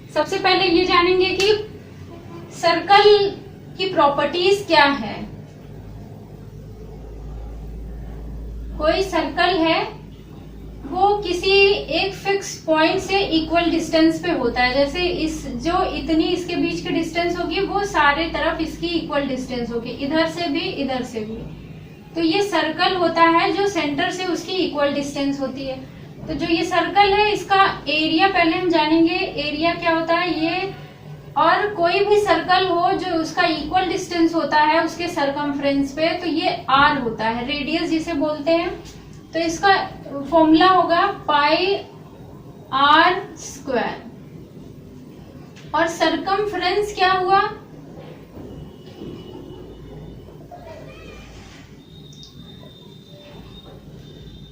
सबसे पहले ये जानेंगे कि सर्कल की प्रॉपर्टीज क्या है। कोई सर्कल है वो किसी एक फिक्स पॉइंट से इक्वल डिस्टेंस पे होता है। जैसे इस जो इतनी इसके बीच की डिस्टेंस होगी वो सारे तरफ इसकी इक्वल डिस्टेंस होगी, इधर से भी इधर से भी। तो ये सर्कल होता है जो सेंटर से उसकी इक्वल डिस्टेंस होती है। तो जो ये सर्कल है इसका एरिया पहले हम जानेंगे, एरिया क्या होता है ये। और कोई भी सर्कल हो जो उसका इक्वल डिस्टेंस होता है उसके सरकमफ्रेंस पे, तो ये आर होता है, रेडियस जिसे बोलते हैं। तो इसका फॉर्मूला होगा पाई आर स्क्वायर। और सरकमफ्रेंस क्या हुआ,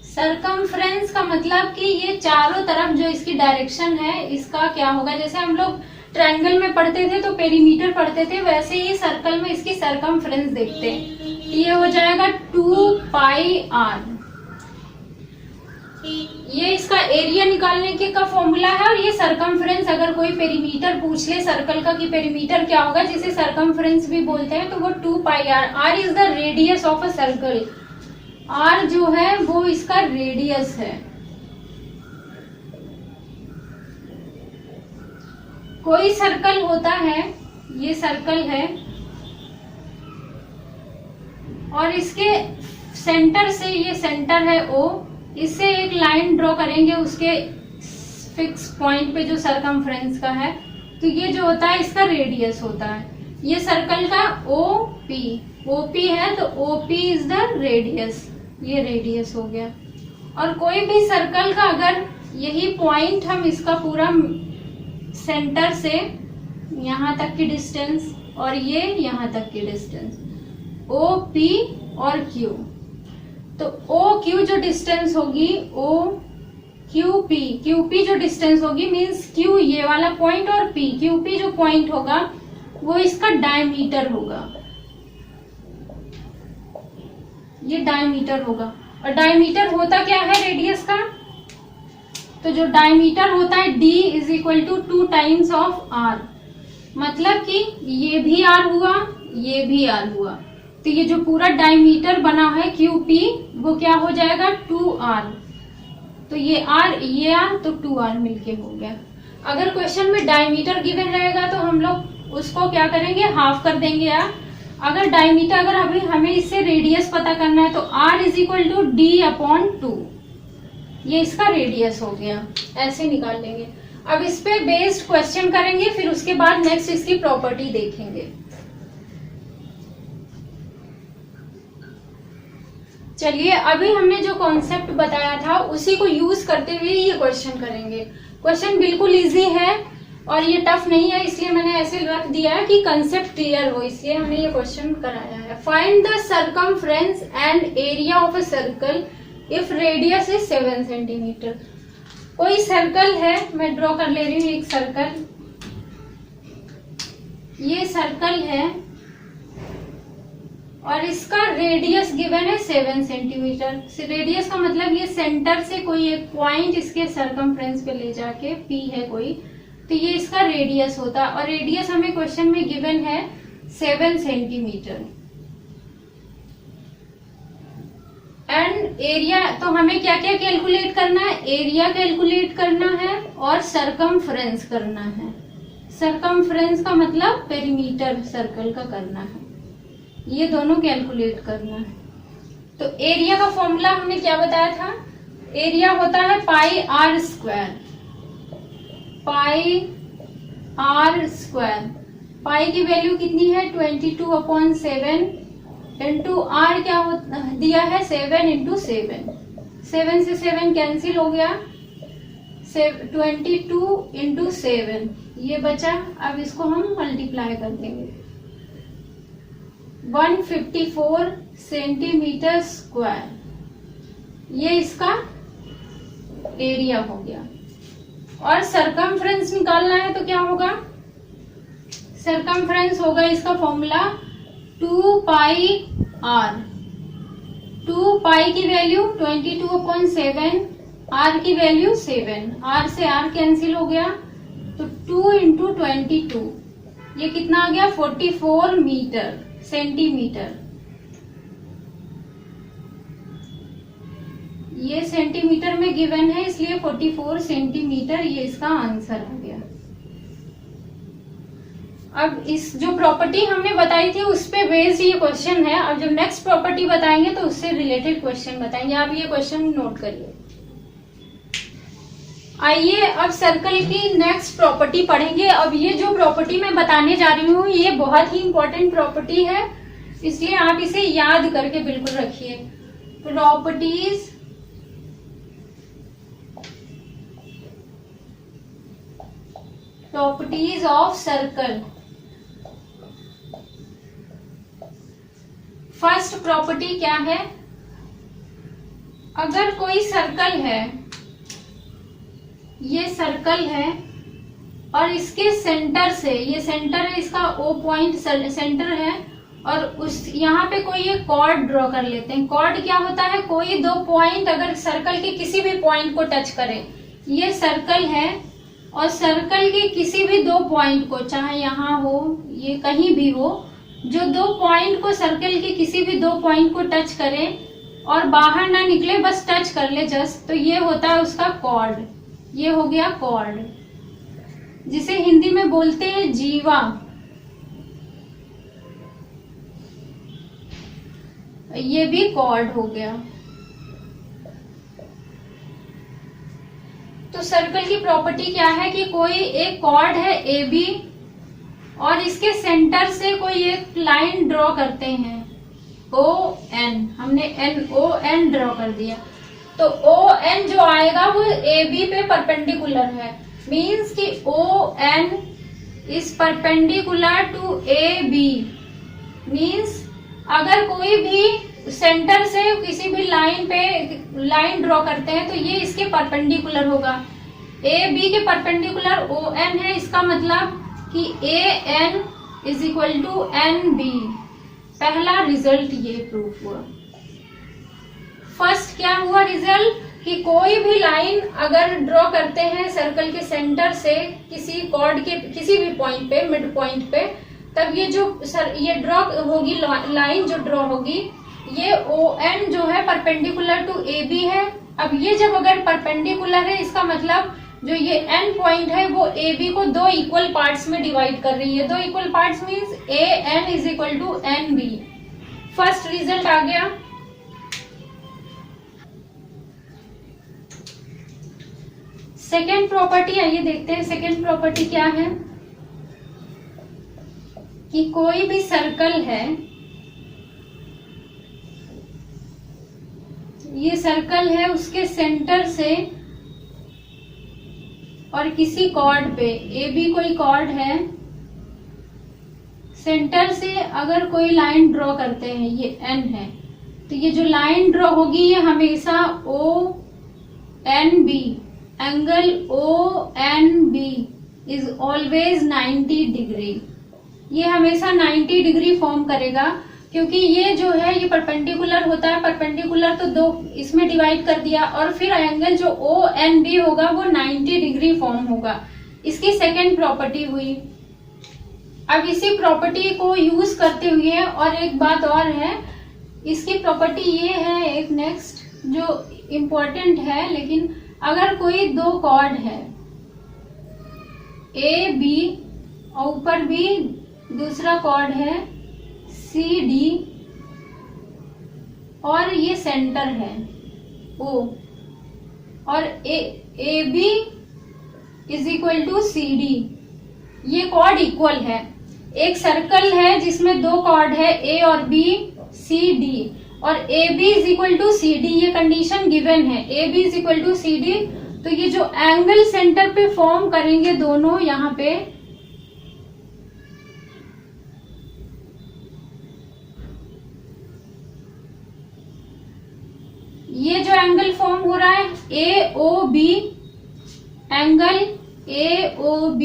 सरकमफ्रेंस का मतलब कि ये चारों तरफ जो इसकी डायरेक्शन है इसका क्या होगा। जैसे हम लोग ट्रायंगल में पढ़ते थे तो पेरीमीटर पढ़ते थे, वैसे ही सर्कल में इसकी सरकमफ्रेंस देखते हैं। ये हो जाएगा 2 पाई आर। ये इसका एरिया निकालने के का फॉर्मूला है। और ये सरकमफ्रेंस, अगर कोई पेरीमीटर पूछ ले सर्कल का कि पेरीमीटर क्या होगा, जिसे सरकमफ्रेंस भी बोलते हैं, तो वो 2 pi R. R is the radius of a circle. R जो है वो इसका रेडियस है। कोई सर्कल होता है, ये सर्कल है और इसके सेंटर से, ये सेंटर है O, इससे एक लाइन ड्रॉ करेंगे उसके फिक्स पॉइंट पे जो सरकमफ्रेंस का है, तो ये जो होता है इसका रेडियस होता है। ये सर्कल का OP है तो OP इज द रेडियस, ये रेडियस हो गया। और कोई भी सर्कल का अगर यही पॉइंट हम इसका पूरा सेंटर से यहां तक की डिस्टेंस और ये यहां तक की डिस्टेंस OP और Q, तो OQ जो डिस्टेंस होगी, QP जो डिस्टेंस होगी मीन्स Q ये वाला पॉइंट और QP जो पॉइंट होगा वो इसका डायमीटर होगा, ये डायमीटर होगा। और डायमीटर होता क्या है रेडियस का, तो जो डायमीटर होता है D is equal to 2 times of R। मतलब कि ये भी R हुआ, ये भी R हुआ, तो ये जो पूरा डायमीटर बना है QP वो क्या हो जाएगा 2R। तो ये R तो 2R मिलके हो गया। अगर क्वेश्चन में डायमीटर गिवन रहेगा तो हम लोग उसको क्या करेंगे, हाफ कर देंगे यार। अगर डायमीटर, अगर अभी हमें इससे रेडियस पता करना है तो R is equal to D/2, ये इसका रेडियस हो गया, ऐसे निकाल लेंगे। अब इस पे बेस्ड क्वेश्चन करेंगे, फिर उसके बाद नेक्स्ट इसकी प्रॉपर्टी देखेंगे। चलिए, अभी हमने जो कॉन्सेप्ट बताया था उसी को यूज करते हुए ये क्वेश्चन करेंगे। क्वेश्चन बिल्कुल इजी है और ये टफ नहीं है, इसलिए मैंने ऐसे रख दिया है कि कंसेप्ट क्लियर हो, इसलिए हमने ये क्वेश्चन कराया है। Find the circumference and area of a circle if radius is 7 centimetre. कोई सर्कल है, मैं ड्रॉ कर ले रही हूँ एक सर्कल, ये सर्कल है और इसका रेडियस गिवन है 7 सेंटीमीटर। रेडियस का मतलब ये सेंटर से कोई एक पॉइंट इसके सरकमफ्रेंस पे ले जाके, P है कोई, तो ये इसका रेडियस होता है। और रेडियस हमें क्वेश्चन में गिवन है 7 सेंटीमीटर। एंड एरिया, तो हमें क्या क्या कैलकुलेट करना है, एरिया कैलकुलेट करना है और सरकमफ्रेंस करना है। सरकमफ्रेंस का मतलब पेरीमीटर सर्कल का करना है, ये दोनों कैलकुलेट करना है। तो एरिया का फॉर्मूला हमने क्या बताया था, एरिया होता है pi R square. Pi R square, pi की वैल्यू कितनी है 22/7 इंटू आर क्या दिया है 7 इंटू 7। 7 से 7 कैंसिल हो गया, 22 इंटू 7 ये बचा। अब इसको हम मल्टीप्लाई कर देंगे, 154 सेंटीमीटर स्क्वायर, ये इसका एरिया हो गया। और सरकमफ्रेंस निकालना है तो क्या होगा, सरकमफ्रेंस होगा इसका फॉर्मूला 2 पाई आर। 2 पाई की वैल्यू 22/7, आर की वैल्यू 7, आर से आर कैंसिल हो गया, तो 2 इंटू 22 ये कितना आ गया 44 मीटर सेंटीमीटर। ये सेंटीमीटर में गिवन है इसलिए 44 सेंटीमीटर ये इसका आंसर आ गया। अब इस जो प्रॉपर्टी हमने बताई थी उस पे बेस्ड ये क्वेश्चन है। अब जब नेक्स्ट प्रॉपर्टी बताएंगे तो उससे रिलेटेड क्वेश्चन बताएंगे। आप ये क्वेश्चन नोट करिए। आइए अब सर्कल की नेक्स्ट प्रॉपर्टी पढ़ेंगे। अब ये जो प्रॉपर्टी मैं बताने जा रही हूँ ये बहुत ही इंपॉर्टेंट प्रॉपर्टी है, इसलिए आप इसे याद करके बिल्कुल रखिए। Properties of circle. First property क्या है? अगर कोई सर्कल है, ये सर्कल है और इसके सेंटर से, ये सेंटर है इसका O पॉइंट सेंटर है, और उस यहाँ पे कोई एक कॉर्ड ड्रॉ कर लेते हैं। कॉर्ड क्या होता है? कोई दो पॉइंट अगर सर्कल के किसी भी पॉइंट को टच करे। ये सर्कल है और सर्कल के किसी भी दो पॉइंट को, चाहे यहाँ हो ये कहीं भी हो, जो दो पॉइंट को सर्कल के किसी भी दो पॉइंट को टच करे और बाहर ना निकले, बस टच कर ले जस्ट, तो ये होता है उसका कॉर्ड। ये हो गया कॉर्ड, जिसे हिंदी में बोलते हैं जीवा। ये भी कॉर्ड हो गया। तो सर्कल की प्रॉपर्टी क्या है कि कोई एक कॉर्ड है AB और इसके सेंटर से कोई एक लाइन ड्रॉ करते हैं ON। हमने NON ड्रॉ कर दिया, तो ON जो आएगा वो AB पे परपेंडिकुलर है। मींस कि ON is perpendicular to AB। Means अगर कोई भी सेंटर से किसी भी लाइन पे लाइन ड्रॉ करते हैं तो ये इसके परपेंडिकुलर होगा। AB के परपेंडिकुलर ON है, इसका मतलब कि AN is equal to NB। पहला रिजल्ट ये प्रूफ हुआ। फर्स्ट क्या हुआ रिजल्ट कि कोई भी लाइन अगर ड्रॉ करते हैं सर्कल के सेंटर से किसी कॉर्ड के किसी भी पॉइंट पे, मिड पॉइंट पे, तब ये जो ये ड्रॉ होगी लाइन जो ड्रॉ होगी, ये ON जो है परपेंडिकुलर टू AB है। अब ये जब अगर परपेंडिकुलर है, इसका मतलब जो ये N पॉइंट है वो AB को दो इक्वल पार्ट्स में डिवाइड कर रही है। दो equal parts means AN is equal to NB। First result आ गया। सेकेंड प्रॉपर्टी आइए देखते हैं। सेकेंड प्रॉपर्टी क्या है कि कोई भी सर्कल है, ये सर्कल है, उसके सेंटर से और किसी कॉर्ड पे, AB कोई कॉर्ड है, सेंटर से अगर कोई लाइन ड्रॉ करते हैं, ये N है, तो ये जो लाइन ड्रॉ होगी ये हमेशा ONB, angle ONB is always 90 degree. ये हमेशा 90 डिग्री फॉर्म करेगा, क्योंकि ये जो है ये परपेंडिकुलर होता है। परपेंडिकुलर तो दो इसमें डिवाइड कर दिया, और फिर एंगल जो ONB होगा वो 90 डिग्री फॉर्म होगा। इसकी सेकेंड प्रॉपर्टी हुई। अब इसी प्रॉपर्टी को यूज करते हुए और एक बात और है, इसकी प्रॉपर्टी ये है एक नेक्स्ट जो इम्पोर्टेंट है, लेकिन अगर कोई दो कॉर्ड है AB और ऊपर भी दूसरा कॉर्ड है CD और ये सेंटर है O, और AB is equal to CD, ये कॉर्ड इक्वल है। एक सर्कल है जिसमें दो कॉर्ड है A और B, CD, और AB is equal to CD, ये कंडीशन गिवन है। AB is equal to CD, तो ये जो एंगल सेंटर पे फॉर्म करेंगे दोनों, यहाँ पे ये जो एंगल फॉर्म हो रहा है AOB, angle AOB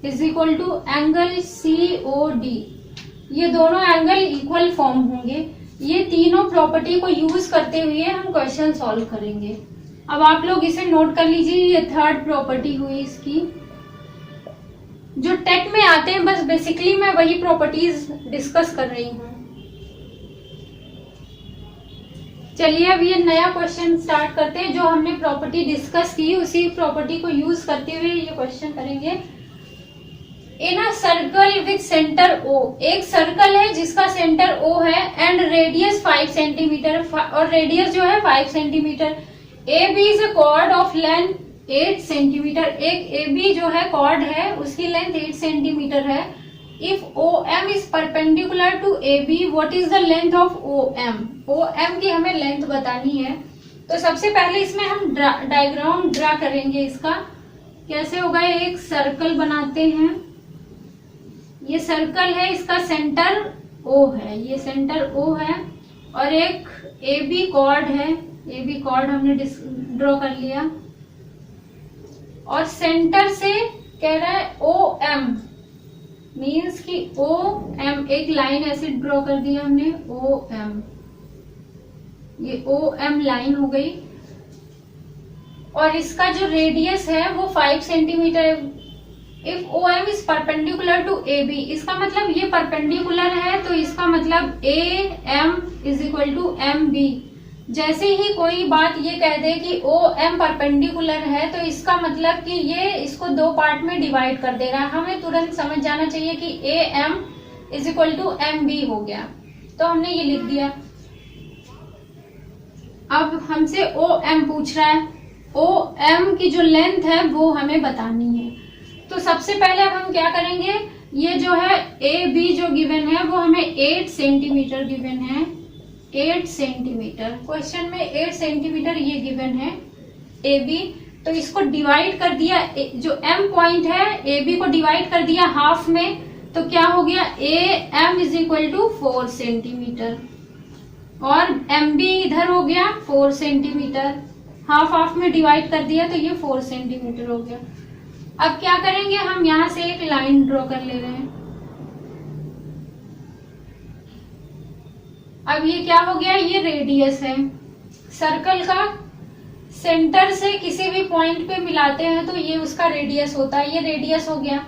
is equal to angle COD, ये दोनों एंगल इक्वल फॉर्म होंगे। ये तीनों प्रॉपर्टी को यूज करते हुए हम क्वेश्चन सॉल्व करेंगे। अब आप लोग इसे नोट कर लीजिए। ये थर्ड प्रॉपर्टी हुई इसकी। जो टेट में आते हैं, बस बेसिकली मैं वही प्रॉपर्टीज डिस्कस कर रही हूँ। चलिए अब ये नया क्वेश्चन स्टार्ट करते हैं। जो हमने प्रॉपर्टी डिस्कस की उसी प्रॉपर्टी को यूज करते हुए ये क्वेश्चन करेंगे। In a circle with centre O, एक सर्कल है जिसका सेंटर O है एंड रेडियस 5 सेंटीमीटर, और रेडियस जो है 5 centimetre. A B is a chord of length 8 centimetre. एक ए बी जो है कॉर्ड है, उसकी लेंथ 8 सेंटीमीटर है। If O M is perpendicular to A B, what is the length of O M? O M की हमें length बतानी है। तो सबसे पहले इसमें हम डायग्राम ड्रा करेंगे। इसका कैसे होगा? एक सर्कल बनाते हैं। ये सर्कल है, इसका सेंटर O है, ये सेंटर O है, और एक ए बी कॉर्ड है। ए बी कॉर्ड हमने ड्रॉ कर लिया, और सेंटर से कह रहा है ओ एम, मीन्स कि ओ एम, एक लाइन ऐसे ड्रॉ कर दिया हमने, ओ एम, ये ओ एम लाइन हो गई। और इसका जो रेडियस है वो 5 centimetre. If O M is perpendicular to A B, इसका मतलब ये परपेंडिकुलर है, तो इसका मतलब A M is equal to M B. जैसे ही कोई बात ये कह दे कि ओ एम परपेंडिकुलर है, तो इसका मतलब कि ये इसको दो पार्ट में डिवाइड कर दे रहा है। हमें तुरंत समझ जाना चाहिए कि A M is equal to M B हो गया, तो हमने ये लिख दिया। अब हमसे ओ एम पूछ रहा है, ओ एम की जो लेंथ है वो हमें बतानी है। तो सबसे पहले अब हम क्या करेंगे, ये जो है ए बी जो गिवन है वो हमें 8 सेंटीमीटर गिवन है, 8 सेंटीमीटर। क्वेश्चन में 8 सेंटीमीटर ये गिवन है ए बी। तो इसको डिवाइड कर दिया, जो एम पॉइंट है ए बी को डिवाइड कर दिया हाफ में, तो क्या हो गया, A M is equal to 4 centimetre, और एम बी इधर हो गया 4 सेंटीमीटर। हाफ हाफ में डिवाइड कर दिया तो ये 4 सेंटीमीटर हो गया। अब क्या करेंगे, हम यहां से एक लाइन ड्रॉ कर ले रहे हैं। अब ये क्या हो गया, ये रेडियस है सर्कल का। सेंटर से किसी भी पॉइंट पे मिलाते हैं तो ये उसका रेडियस होता है, ये रेडियस हो गया।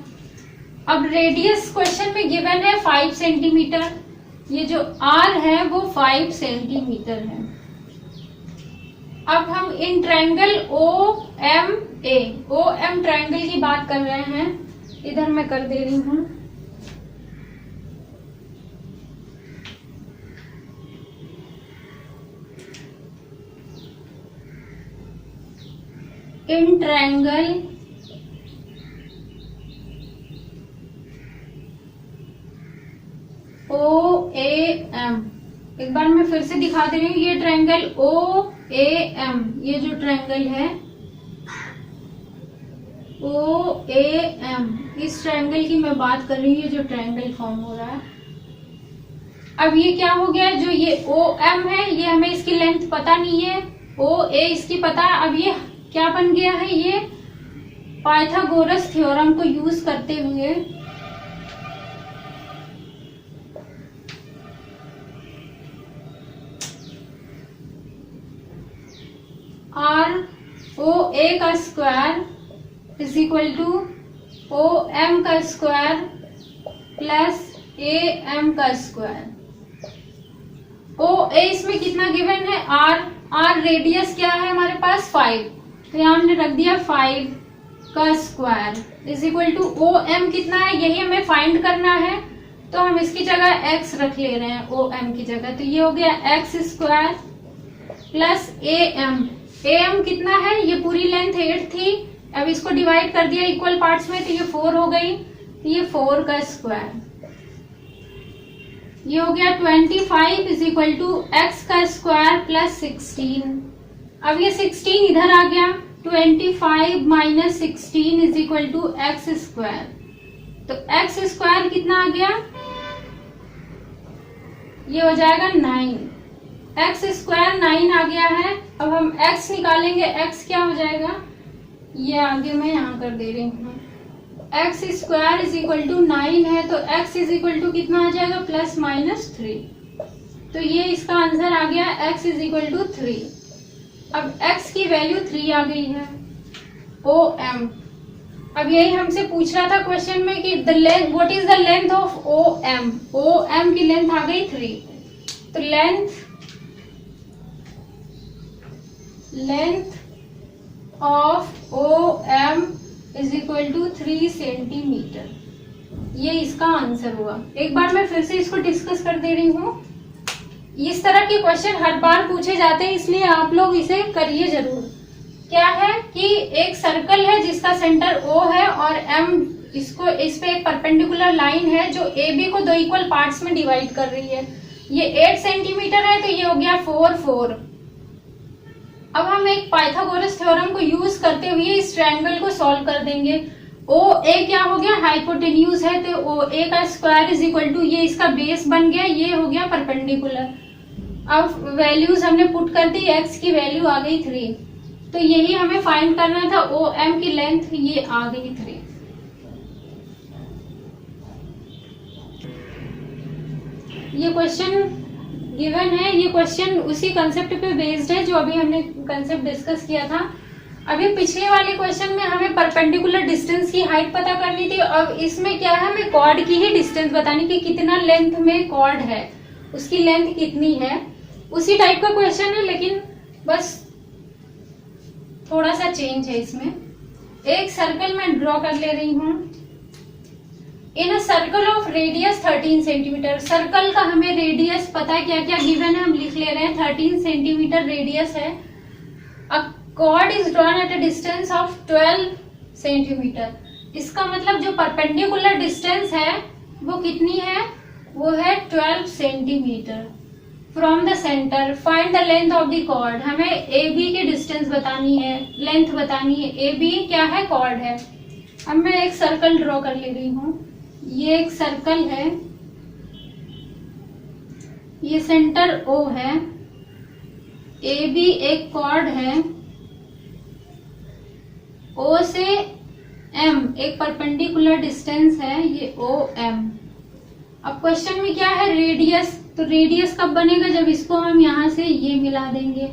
अब रेडियस क्वेश्चन में गिवन है 5 सेंटीमीटर, ये जो आर है वो 5 सेंटीमीटर है। अब हम इन ट्रायंगल ओ एम ट्रायंगल की बात कर रहे हैं, इधर मैं कर दे रही हूं। इन ट्रायंगल ओ ए एम, एक बार मैं फिर से दिखा दे रही हूँ। ये ट्रायंगल ओ ए एम, ये जो ट्रायंगल है ओ ए एम, इस ट्रायंगल की मैं बात कर रही हूँ, ये जो ट्रायंगल फॉर्म हो रहा है। अब ये क्या हो गया, जो ये ओ एम है ये हमें इसकी लेंथ पता नहीं है, ओ ए इसकी पता है। अब ये क्या बन गया है, ये पाइथागोरस थ्योरम को यूज करते हुए आर ओ ए का square is equal to O M का स्क्वायर प्लस ए एम का स्क्वायर। ओ ए इसमें कितना गिवन है, आर रेडियस क्या है हमारे पास 5, तो यहाँ हमने रख दिया 5 का square is equal to O M कितना है, यही हमें फाइंड करना है, तो हम इसकी जगह x रख ले रहे हैं ओ एम की जगह। तो ये हो गया x square plus A M कितना है, ये पूरी लेंथ 8 थी, अब इसको डिवाइड कर दिया इक्वल पार्ट्स में, तो ये 4 हो गई, तो ये 4 का स्क्वायर। ये हो गया 25 इज इक्वल टू एक्स का स्क्वायर प्लस 16। अब ये 16 इधर आ गया, 25 minus 16 is equal to x square. तो एक्स स्क्वायर कितना आ गया, ये हो जाएगा 9, एक्स स्क्वायर 9 आ गया है। अब हम x निकालेंगे, x क्या हो जाएगा, ये आगे मैं यहाँ कर दे रही हूँ, x square is equal to 9 है, तो x इज इक्वल टू कितना आ जाएगा, प्लस माइनस 3। तो ये इसका आंसर आ गया, x इज इक्वल टू 3। अब x की वैल्यू 3 आ गई है। ओ एम अब यही हमसे पूछ रहा था क्वेश्चन में कि the length, what is the length of O M. O M की लेंथ आ गई 3, तो length of O M is equal to 3 centimetre. ये इसका आंसर हुआ। एक बार मैं फिर से इसको डिस्कस कर दे रही हूँ। इस तरह के क्वेश्चन हर बार पूछे जाते हैं, इसलिए आप लोग इसे करिए जरूर। क्या है कि एक सर्कल है जिसका सेंटर O है और M इसको, इस पे एक परपेंडिकुलर लाइन है जो AB को 2 इक्वल पार्ट्स में डिवाइड कर रही है। ये 8 सेंटीमीटर है, तो ये हो गया 4। अब हम एक पाइथागोरस थ्योरम को यूज करते हुए इस ट्रायंगल को सॉल्व कर देंगे। OA क्या हो गया, हाइपोटेन्यूज है, तो OA का स्क्वायर इज इक्वल टू, ये इसका बेस बन गया, ये हो गया परपेंडिकुलर। अब वैल्यूज हमने पुट कर दी, x की वैल्यू आ गई 3, तो यही हमें फाइंड करना था। OM की लेंथ ये आ गई 3। ये क्वेश्चन गिवन है, ये क्वेश्चन उसी कंसेप्ट पे बेस्ड है जो अभी हमने कंसेप्ट डिस्कस किया था। अभी पिछले वाले क्वेश्चन में हमें परपेंडिकुलर डिस्टेंस की हाइट पता करनी थी, अब इसमें क्या है, हमें कॉर्ड की ही डिस्टेंस बतानी कि कितना लेंथ में कॉर्ड है, उसकी लेंथ कितनी है। उसी टाइप का क्वेश्चन है, लेकिन बस थोड़ा सा चेंज है इसमें। एक सर्कल मैं ड्रॉ कर ले रही हूं। In a circle of radius 13 centimetre. Circle का हमें रेडियस पता है, क्या क्या गिवन है हम लिख ले रहे हैं। 13 सेंटीमीटर रेडियस है। अ cord is drawn at a distance of 12 centimetre. इसका मतलब जो परपेंडिकुलर डिस्टेंस है वो कितनी है, वो है 12 centimetre from the centre. Find the length of the chord. हमें ए बी की डिस्टेंस बतानी है, लेंथ बतानी है। ए बी क्या है, कॉर्ड है। अब मैं एक सर्कल ड्रॉ कर ले रही हूँ। ये एक सर्कल है, ये सेंटर O है, ए बी एक कॉर्ड है, O से M एक परपेंडिकुलर डिस्टेंस है, ये OM। अब क्वेश्चन में क्या है, रेडियस। तो रेडियस कब बनेगा, जब इसको हम यहाँ से ये मिला देंगे।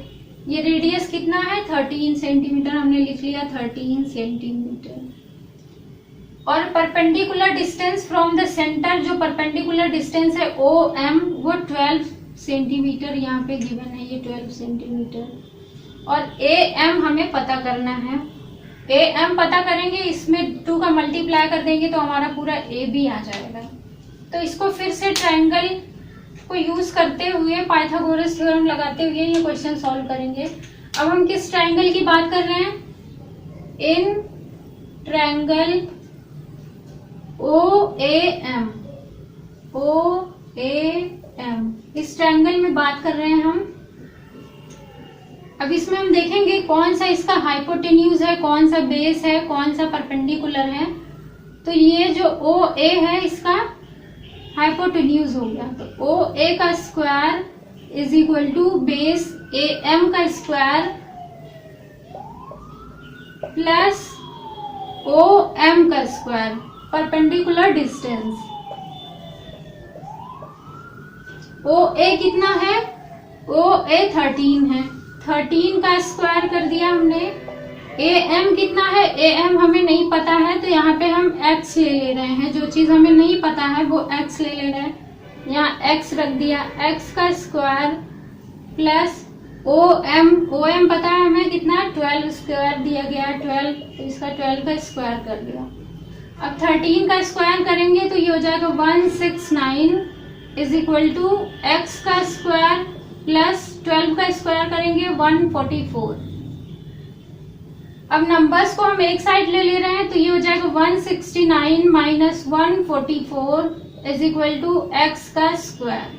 ये रेडियस कितना है, 13 सेंटीमीटर, हमने लिख लिया 13 सेंटीमीटर। और perpendicular distance from the centre, जो परपेंडिकुलर डिस्टेंस है OM, वो 12 सेंटीमीटर यहाँ पे गिवन है, ये 12 सेंटीमीटर। और AM हमें पता करना है। AM पता करेंगे, इसमें 2 का मल्टीप्लाई कर देंगे तो हमारा पूरा AB आ जाएगा। तो इसको फिर से ट्रायंगल को यूज करते हुए, पाइथागोरस थ्योरम लगाते हुए ये क्वेश्चन सॉल्व करेंगे। अब हम किस ट्रायंगल की बात कर रहे हैं, इन ट्रायंगल OAM। इस ट्रायंगल में बात कर रहे हैं हम। अब इसमें हम देखेंगे कौन सा इसका हाइपोटेन्यूज है, कौन सा बेस है, कौन सा परपेंडिकुलर है। तो ये जो OA है इसका हाइपोटेन्यूज हो गया, तो OA का square is equal to base AM का स्क्वायर प्लस OM का स्क्वायर, परपेंडिकुलर डिस्टेंस। OA कितना है, OA 13 है, 13 का स्क्वायर कर दिया हमने। AM कितना है, AM हमें नहीं पता है, तो यहाँ पे हम x ले रहे हैं। जो चीज हमें नहीं पता है वो x ले रहे हैं, यहाँ x रख दिया। x का स्क्वायर प्लस OM पता है हमें कितना, 12 स्क्वायर दिया गया, 12, तो इसका 12 का स्क्वायर कर दिया। अब 13 का स्क्वायर करेंगे तो ये हो जाएगा 169 इज इक्वल टू x का स्क्वायर प्लस 12 का स्क्वायर करेंगे 144। अब नंबर्स को हम एक साइड ले रहे हैं, तो ये हो जाएगा 169 minus 144 is equal to x का स्क्वायर।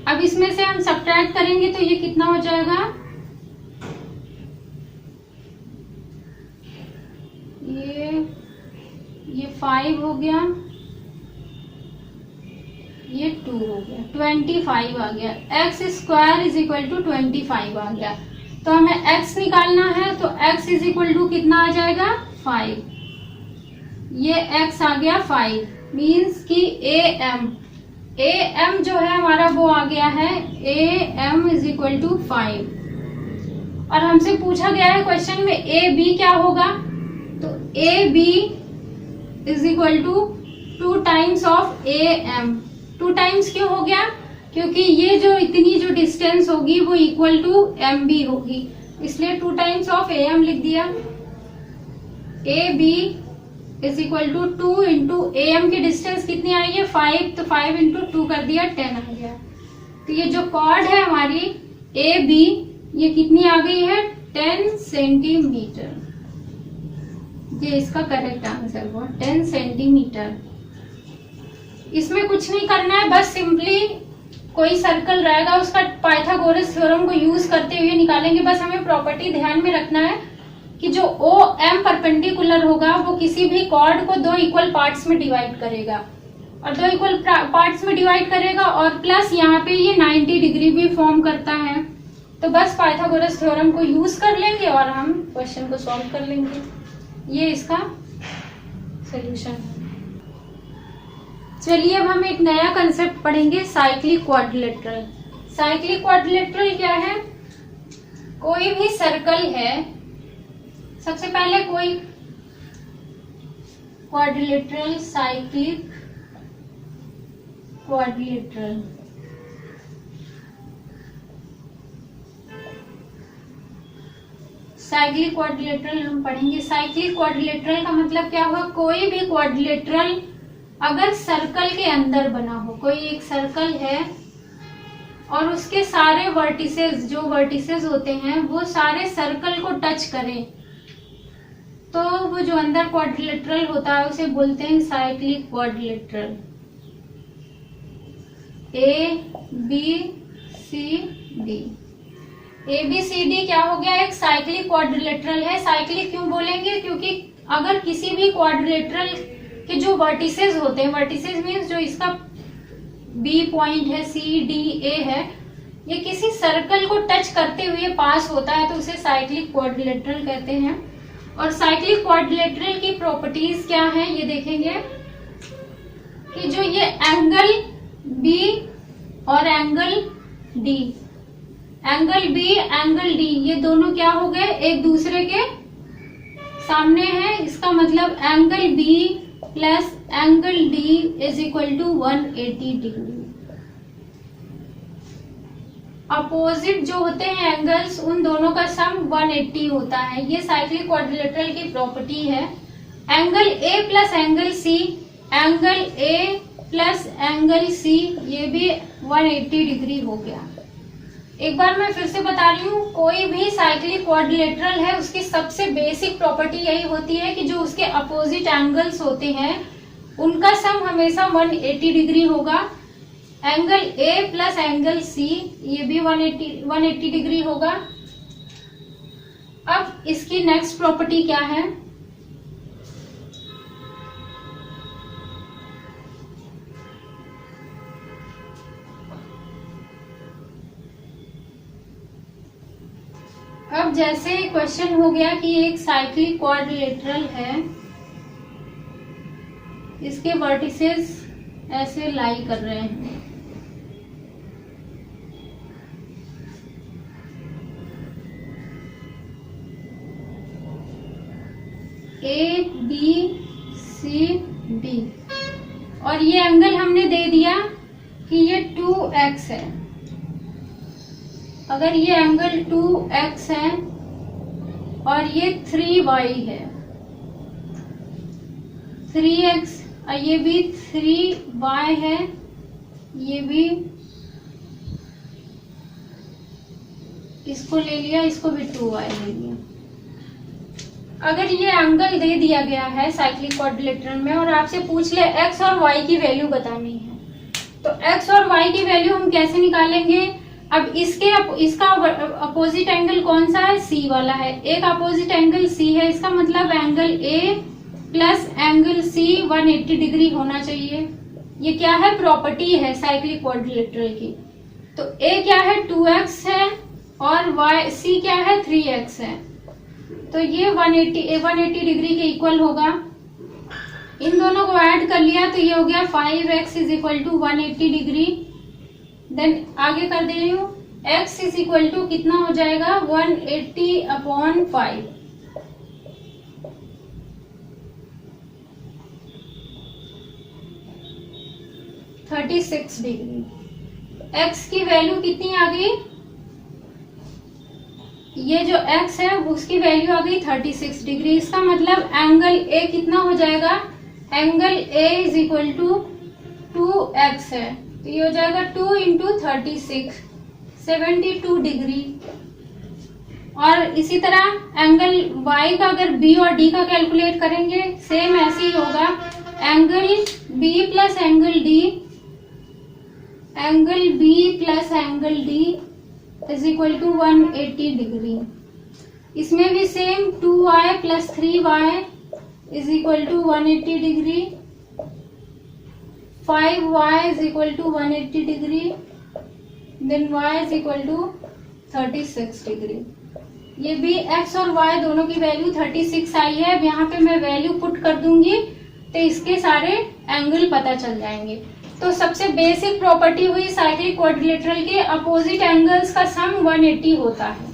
अब इसमें से हम सब्ट्रैक्ट करेंगे तो ये कितना हो जाएगा, ये 5 हो गया, ये 2 हो गया, 25 आ गया। x square is equal to 25 आ गया। तो हमें x निकालना है, तो x इज इक्वल टू कितना आ जाएगा, 5। ये x आ गया 5, मीन्स कि AM जो है हमारा वो आ गया है, AM इज इक्वल टू 5। और हमसे पूछा गया है क्वेश्चन में AB क्या होगा, तो A B is equal to 2 times of A M. 2 times क्यों हो गया? क्योंकि ये जो इतनी जो डिस्टेंस होगी वो इक्वल टू एम बी होगी, इसलिए 2 टाइम्स ऑफ ए एम लिख दिया। A B is equal to 2 into A M की डिस्टेंस कितनी आई है 5, तो 5 इंटू 2 कर दिया 10 आ गया। तो ये जो कॉर्ड है हमारी ए बी ये कितनी आ गई है 10 सेंटीमीटर। ये इसका करेक्ट आंसर हुआ 10 सेंटीमीटर। इसमें कुछ नहीं करना है, बस सिंपली कोई सर्कल रहेगा उसका पाइथागोरस थ्योरम को यूज करते हुए निकालेंगे। बस हमें प्रॉपर्टी ध्यान में रखना है कि जो ओ एम परपेंडिकुलर होगा वो किसी भी कॉर्ड को 2 इक्वल पार्ट्स में डिवाइड करेगा, और 2 इक्वल पार्ट्स में डिवाइड करेगा, और प्लस यहाँ पे ये 90 डिग्री भी फॉर्म करता है। तो बस पाइथागोरस थ्योरम को यूज कर लेंगे और हम क्वेश्चन को सॉल्व कर लेंगे। ये इसका सोल्यूशन है। चलिए अब हम एक नया कंसेप्ट पढ़ेंगे, साइक्लिक क्वाड्रिलेटरल। साइक्लिक क्वाड्रिलेटरल क्या है? कोई भी सर्कल है, सबसे पहले कोई quadrilateral, cyclic quadrilateral. Cyclic quadrilateral हम पढ़ेंगे। साइक्लिक क्वाड्रिलेटरल का मतलब क्या हुआ? कोई भी क्वाड्रिलेटरल अगर सर्कल के अंदर बना हो, कोई एक सर्कल है और उसके सारे वर्टिसेस, जो वर्टिसेस होते हैं वो सारे सर्कल को टच करें, तो वो जो अंदर क्वाड्रिलेटरल होता है उसे बोलते हैं cyclic quadrilateral. A B C D, A B C D क्या हो गया? एक साइक्लिक क्वाड्रिलेटरल है। साइक्लिक क्यों बोलेंगे? क्योंकि अगर किसी भी क्वाड्रिलेटरल के जो वर्टिसेस होते हैं, वर्टिसेस मीन्स जो इसका बी पॉइंट है, सी डी ए है, ये किसी सर्कल को टच करते हुए पास होता है तो उसे साइक्लिक क्वाड्रिलेटरल कहते हैं। और साइक्लिक क्वाड्रिलेटरल की प्रॉपर्टीज क्या है ये देखेंगे कि जो ये एंगल बी और angle D, angle B angle D ये दोनों क्या हो गए? एक दूसरे के सामने है। इसका मतलब angle B plus angle D is equal to 180 degree. Opposite जो होते हैं एंगल्स, उन दोनों का सम 180 होता है। ये साइक्लिक क्वाड्रिलेटरल की प्रॉपर्टी है। Angle A plus angle C, angle A plus angle C, ये भी 180 डिग्री हो गया। एक बार मैं फिर से बता रही हूँ, कोई भी साइक्लिक क्वाड्रिलेटरल है उसकी सबसे बेसिक प्रॉपर्टी यही होती है कि जो उसके अपोजिट एंगल्स होते हैं उनका सम हमेशा 180 डिग्री होगा। Angle A plus angle C ये भी 180 डिग्री होगा। अब इसकी नेक्स्ट प्रॉपर्टी क्या है? अब जैसे क्वेश्चन हो गया कि एक साइक्लिक क्वाड्रिलेटरल है, इसके वर्टिसेस ऐसे लाई कर रहे हैं, ए बी सी डी, और ये एंगल हमने दे दिया कि ये 2x है। अगर ये एंगल 2x है और ये 3y है, 3x और ये भी 3y है, ये भी इसको ले लिया, इसको भी 2y ले लिया। अगर ये एंगल दे दिया गया है साइक्लिक क्वाड्रिलेटरल में और आपसे पूछ ले x और y की वैल्यू बतानी है, तो x और y की वैल्यू हम कैसे निकालेंगे? अब इसका अपोजिट एंगल कौन सा है? C वाला है। एक अपोजिट एंगल C है, इसका मतलब angle A plus angle C 180 degree होना चाहिए। ये क्या है? प्रॉपर्टी है साइक्लिक क्वाड्रिलेटरल की। तो A क्या है? 2x है और C क्या है? 3x है। तो ये 180 डिग्री के इक्वल होगा। इन दोनों को ऐड कर लिया तो ये हो गया 5x is equal to 180 degree. Then आगे कर दे रही हूँ, x इज इक्वल टू कितना हो जाएगा? 180/5। 36 डिग्री। x की वैल्यू कितनी आ गई, ये जो x है उसकी वैल्यू आ गई 36 डिग्री। इसका मतलब एंगल A कितना हो जाएगा, angle A is equal to 2x है, तो ये हो जाएगा 2 इंटू 36, 72 डिग्री। और इसी तरह एंगल y का अगर b और d का कैलकुलेट करेंगे सेम ऐसे ही होगा, angle b plus angle d, angle b plus angle d is equal to 180 degree. इसमें भी same 2y plus 3y is equal to 180 degree, 5y is equal to 180 degree, then y is equal to 36 degree. ये भी x और y दोनों की value 36 आई है। अब यहाँ पे मैं वैल्यू पुट कर दूंगी तो इसके सारे एंगल पता चल जाएंगे। तो सबसे बेसिक प्रॉपर्टी हुई साइक्लिक क्वाड्रिलेटरल के अपोजिट एंगल्स का सम 180 होता है।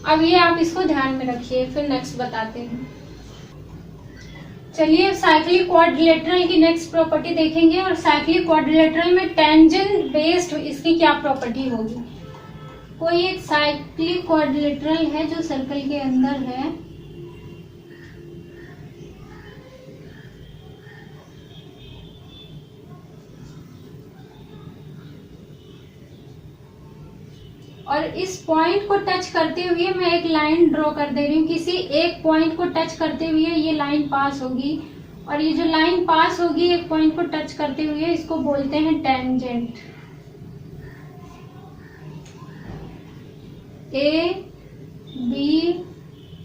अब ये आप इसको ध्यान में रखिए, फिर नेक्स्ट बताते हैं। चलिए साइक्लिक क्वाड्रिलेटरल की नेक्स्ट प्रॉपर्टी देखेंगे। और साइक्लिक क्वाड्रिलेटरल में टेंजेंट बेस्ड इसकी क्या प्रॉपर्टी होगी। कोई एक साइक्लिक क्वाड्रिलेटरल है जो सर्कल के अंदर है, और इस पॉइंट को टच करते हुए मैं एक लाइन ड्रॉ कर दे रही हूँ। किसी एक पॉइंट को टच करते हुए ये लाइन पास होगी, और ये जो लाइन पास होगी एक पॉइंट को टच करते हुए, इसको बोलते हैं tangent. A B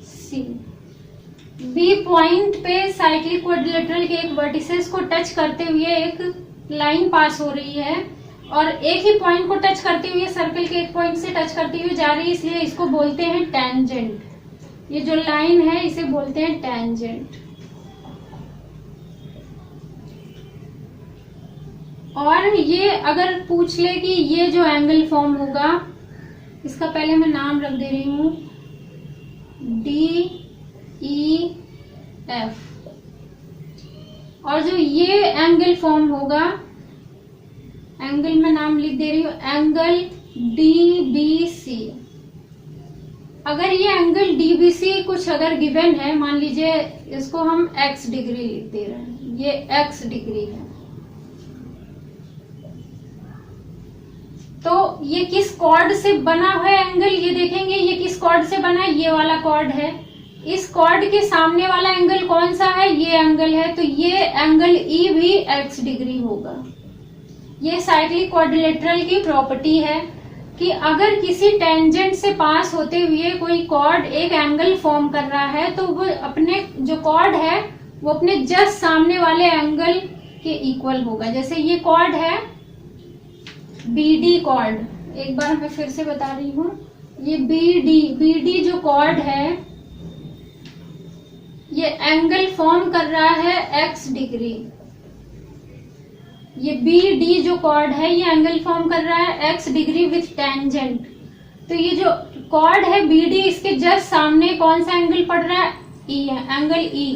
C, B point पे साइक्लिक क्वाड्रिलेटरल के एक वर्टिसेस को टच करते हुए एक लाइन पास हो रही है, और एक ही पॉइंट को टच करते हुए सर्कल के एक पॉइंट से टच करते हुए जा रही है, इसलिए इसको बोलते हैं टेंजेंट। ये जो लाइन है इसे बोलते हैं टेंजेंट। और ये अगर पूछ ले कि ये जो एंगल फॉर्म होगा, इसका पहले मैं नाम रख दे रही हूं DEF, और जो ये एंगल फॉर्म होगा, एंगल में नाम लिख दे रही हूं एंगल DBC। अगर ये एंगल DBC कुछ अगर गिवन है, मान लीजिए इसको हम x डिग्री लिख दे रहे हैं, ये x डिग्री है, तो ये किस कॉर्ड से बना हुआ है एंगल, ये देखेंगे ये किस कॉर्ड से बना है, ये वाला कॉर्ड है। इस कॉर्ड के सामने वाला एंगल कौन सा है, ये एंगल है, तो ये एंगल E भी x डिग्री होगा। ये साइक्लिक क्वाड्रिलेटरल की प्रॉपर्टी है कि अगर किसी टेंजेंट से पास होते हुए कोई कॉर्ड एक एंगल फॉर्म कर रहा है, तो वो अपने जो कॉर्ड है वो अपने जस्ट सामने वाले एंगल के इक्वल होगा। जैसे ये कॉर्ड है BD कॉर्ड, एक बार मैं फिर से बता रही हूँ, ये BD जो कॉर्ड है ये एंगल फॉर्म कर रहा है x डिग्री। ये BD जो कॉर्ड है ये एंगल फॉर्म कर रहा है x डिग्री विथ टेंजेंट। तो ये जो कॉर्ड है BD, इसके जस्ट सामने कौन सा एंगल पड़ रहा है, E है, एंगल E,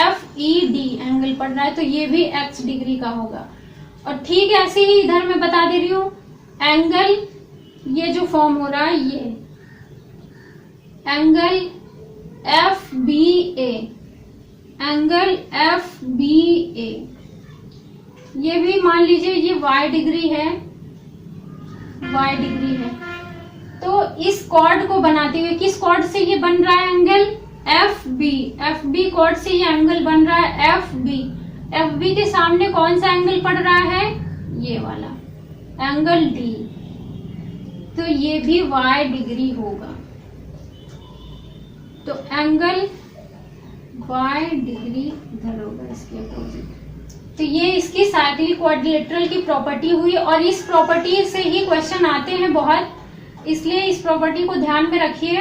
FED एंगल पड़ रहा है, तो ये भी x डिग्री का होगा। और ठीक ऐसे ही इधर मैं बता दे रही हूँ, एंगल ये जो फॉर्म हो रहा है ये एंगल FBA, एंगल FBA, ये भी मान लीजिए ये y डिग्री है, y डिग्री है। तो इस कॉर्ड को बनाते हुए किस कॉर्ड से ये बन रहा है एंगल, FB कॉर्ड से ये एंगल बन रहा है FB के सामने कौन सा एंगल पड़ रहा है, ये वाला एंगल D, तो ये भी y डिग्री होगा। तो एंगल y डिग्री इधर होगा इसके अपोजिट। तो ये इसकी साइक्लिक क्वाड्रिलेटरल की प्रॉपर्टी हुई, और इस प्रॉपर्टी से ही क्वेश्चन आते हैं बहुत, इसलिए इस प्रॉपर्टी को ध्यान में रखिए।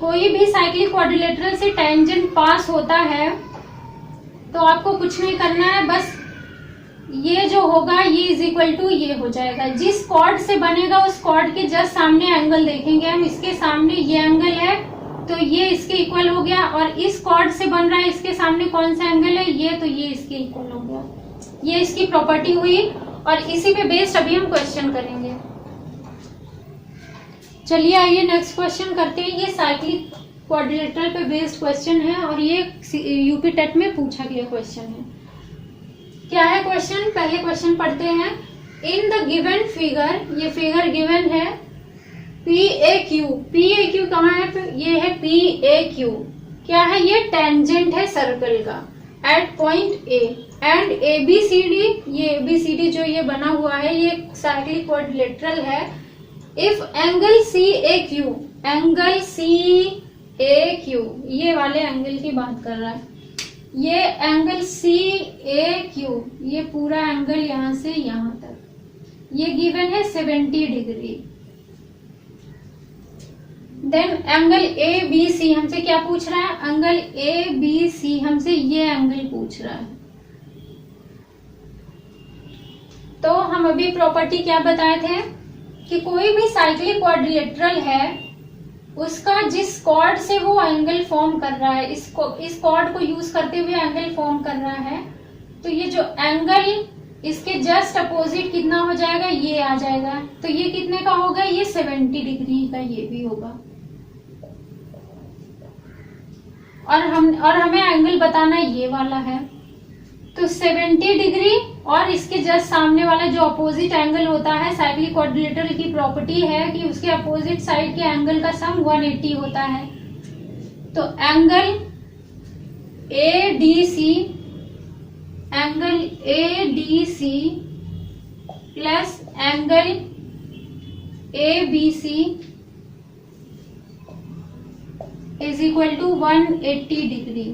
कोई भी साइक्लिक क्वाड्रिलेटरल से टेंजेंट पास होता है तो आपको कुछ नहीं करना है, बस ये जो होगा ये इज इक्वल टू ये हो जाएगा। जिस कॉर्ड से बनेगा उस कॉर्ड के जस्ट सामने एंगल देखेंगे हम, इसके सामने ये एंगल है तो ये इसके इक्वल हो गया, और इस कॉर्ड से बन रहा है इसके सामने कौन सा एंगल है, ये, तो ये इसके इक्वल हो गया। ये इसकी प्रॉपर्टी हुई और इसी पे बेस्ड अभी हम क्वेश्चन करेंगे। चलिए आइए नेक्स्ट क्वेश्चन करते हैं। ये साइक्लिक क्वाड्रिलेटरल पे बेस्ड क्वेश्चन है और ये यूपी टेट में पूछा गया क्वेश्चन है। क्या है क्वेश्चन, पहले क्वेश्चन पढ़ते हैं। इन द गिवन फिगर, ये फिगर गिवन है PAQ, PAQ कहाँ है, ये है PAQ, क्या है, ये टेंजेंट है सर्कल का at point A and ABCD, ये ABCD जो ये बना हुआ है ये साइक्लिक क्वाड्रिलेटरल है। If angle CAQ, angle CAQ, ये वाले एंगल की बात कर रहा है, ये एंगल CAQ, ये पूरा एंगल यहां से यहां तक, ये गिवन है 70 डिग्री। देन एंगल ABC हमसे क्या पूछ रहा है, एंगल ABC हमसे ये एंगल पूछ रहा है। तो हम अभी प्रॉपर्टी क्या बताए थे कि कोई भी साइक्लिक क्वाड्रिलेटरल है उसका जिस कॉर्ड से वो एंगल फॉर्म कर रहा है, इस कॉर्ड को यूज करते हुए एंगल फॉर्म कर रहा है, तो ये जो एंगल इसके जस्ट अपोजिट कितना हो जाएगा, ये आ जाएगा। तो ये कितने का होगा, ये 70 डिग्री का ये भी होगा। और हमें एंगल बताना ये वाला है, तो 70 डिग्री और इसके जस्ट सामने वाला जो अपोजिट एंगल होता है, साइक्लिक क्वाड्रिलेटरल की प्रॉपर्टी है कि उसके अपोजिट साइड के एंगल का सम 180 होता है। तो angle ADC plus angle ABC is equal to 180 degree.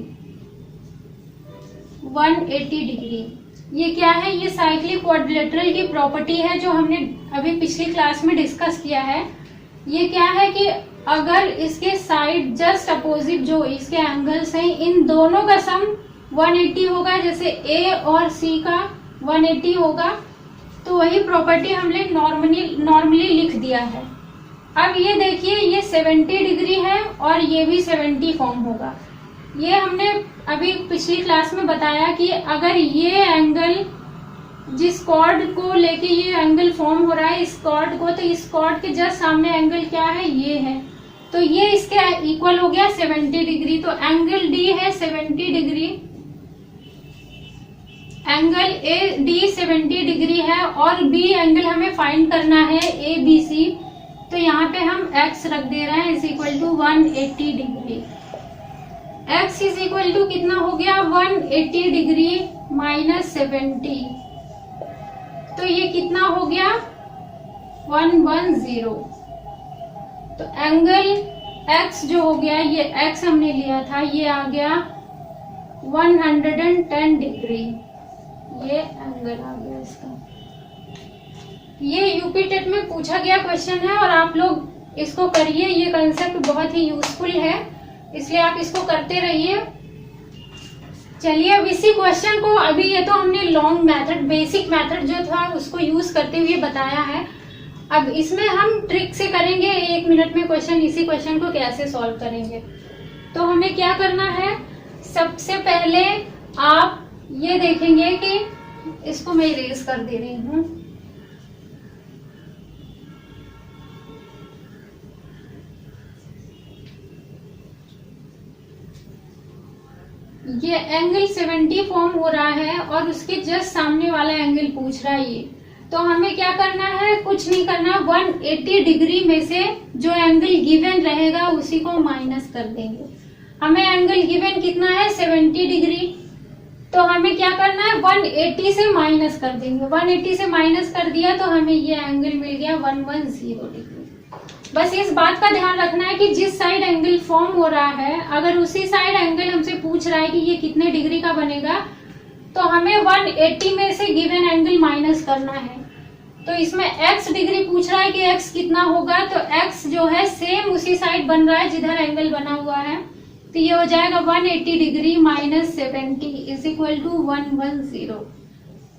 180 degree ये क्या है, ये साइक्लिक क्वाड्रिलेटरल की प्रॉपर्टी है जो हमने अभी पिछली क्लास में डिस्कस किया है। ये क्या है कि अगर इसके साइड जस्ट अपोजिट जो इसके एंगल्स हैं, इन दोनों का सम 180 होगा, जैसे A और C का 180 होगा, तो वही प्रॉपर्टी हमने नॉर्मली लिख दिया है। अब ये देखिए, ये 70 डिग्री है और ये भी 70 फॉर्म होगा। ये हमने अभी पिछली क्लास में बताया कि अगर ये एंगल, जिस कॉर्ड को लेके ये एंगल फॉर्म हो रहा है इस कॉर्ड को, तो इस कॉर्ड के जस्ट सामने एंगल क्या है, ये है, तो ये इसके इक्वल हो गया 70 डिग्री। तो एंगल D है 70 डिग्री, एंगल AD 70 डिग्री है और B एंगल हमें फाइंड करना है ABC, तो यहाँ पे हम x रख दे रहे हैं is equal to 180 degree. x is equal to कितना हो गया, 180 डिग्री माइनस 70, तो ये कितना हो गया 110। तो एंगल x जो हो गया, ये x हमने लिया था, ये आ गया 110 डिग्री, ये एंगल आ गया इसका। ये यूपी टेट में पूछा गया क्वेश्चन है और आप लोग इसको करिए, ये कंसेप्ट बहुत ही यूजफुल है, इसलिए आप इसको करते रहिए। चलिए अब इसी क्वेश्चन को, अभी ये तो हमने लॉन्ग मेथड, बेसिक मेथड जो था उसको यूज करते हुए बताया है, अब इसमें हम ट्रिक से करेंगे 1 मिनट में क्वेश्चन, इसी क्वेश्चन को कैसे सॉल्व करेंगे। तो हमें क्या करना है, सबसे पहले आप ये देखेंगे कि इसको मैं इरेज कर दे रही हूँ। ये एंगल 70 फॉर्म हो रहा है और उसके जस्ट सामने वाला एंगल पूछ रहा है ये, तो हमें क्या करना है, कुछ नहीं करना, 180 डिग्री में से जो एंगल गिवन रहेगा उसी को माइनस कर देंगे। हमें एंगल गिवन कितना है 70 डिग्री, तो हमें क्या करना है 180 से माइनस कर देंगे। 180 से माइनस कर दिया तो हमें ये एंगल मिल गया 110 डिग्री। बस इस बात का ध्यान रखना है कि जिस साइड एंगल फॉर्म हो रहा है, अगर उसी साइड एंगल हमसे पूछ रहा है कि ये कितने डिग्री का बनेगा, तो हमें 180 में से गिवन एंगल माइनस करना है। तो इसमें x डिग्री पूछ रहा है कि x कितना होगा, तो x जो है सेम उसी साइड बन रहा है जिधर एंगल बना हुआ है, तो ये हो जाएगा 180 degree minus 70 is equal to 110।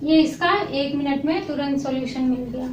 ये इसका 1 मिनट में तुरंत सॉल्यूशन मिल गया।